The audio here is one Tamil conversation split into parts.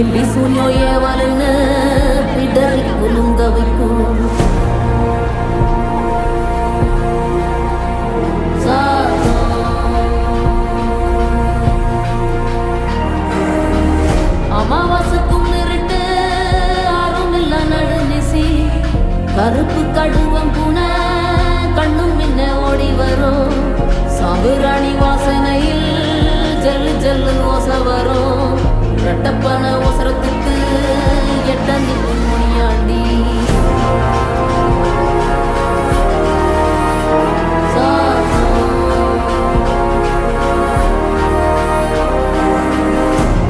பில்லி சூன்யோ ஏவலன்னு பிடரி குலுங்க வைக்கும் அமாவாசைக்கும் நிறுட்டு ஆறும் இல்ல நடுநிசி கருப்பு கடுவம் பூன கண்ணும் மின்ன ஓடி வரும் சாம்புராணி வாசனையில் ஜல்லு ஜல்லு ஓசை வரும் ரெட்டப்பன ஒசரத்துக்கு எட்ட நிற்கும் முனியாண்டி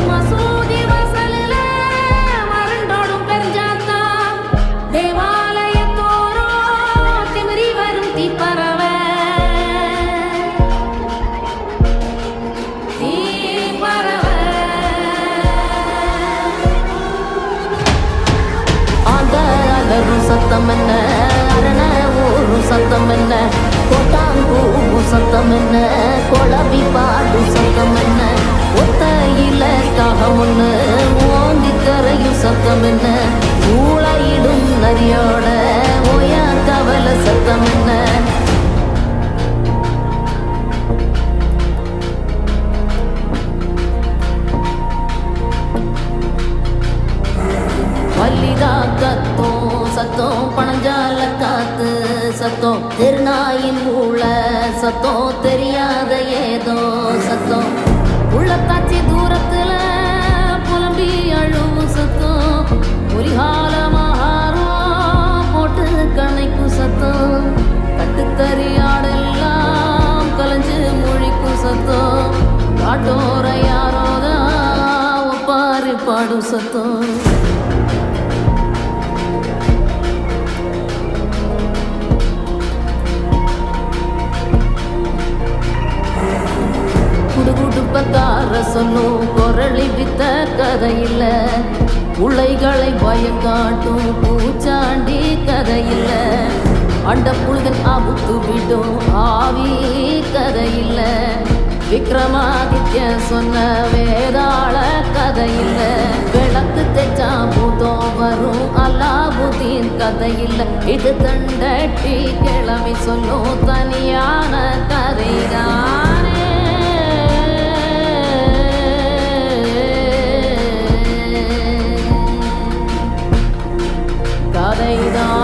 மசூதி வாசலில மரண்டோடும் பெருஞ்சாத்தா தேவாலயத்தோரோ திமிரி வரும் தீப்பறவை சத்தம் என்ன அரண ஊரும் சத்தம் என்ன கோட்டாங்கூவும் சத்தம் என்ன கொளவி பாடும் சத்தம் என்ன ஒத்தையில காகம் ஒண்ணு ஓங்கி கரையும் சத்தம் என்ன ஊழையிடும் நரியோட ஓயா கவலை சத்தம் என்ன வள்ளிதா கத்தோம் சத்தம் பணஞ்சால காத்து சத்தம் திருநாயின் ஊழ சத்தம் தெரியாத ஏதோ சத்தம் உள்ள காட்சி தூரத்துல புலம்பி அழுவும் சத்தம் புரிகால மகாரம் போட்டு கணைக்கும் சத்தம் கட்டுத்தறியாடெல்லாம் கலைஞ்சு மொழிக்கும் சத்தம் காட்டோர யாரோதான் ஒப்பாரி பாடும் சத்தம் குடுகுடுப்பக்கார சொல்லும் குரளி வித்த கதையில்ல உளைகளை பயங்காட்டும் பூச்சாண்டி கதையில்ல அண்ட புழுகன் அபுத்து விடும் ஆவி கதையில்ல விக்ரமாதித்ய சொன்ன வேதாள கதையில்ல விளக்கு தெச்சா பூதம் வரும் அல்லாவுதீன் கதையில்ல இது தண்டட்டி கிளவி சொல்லும் தனியான கதைதானே கதைதான்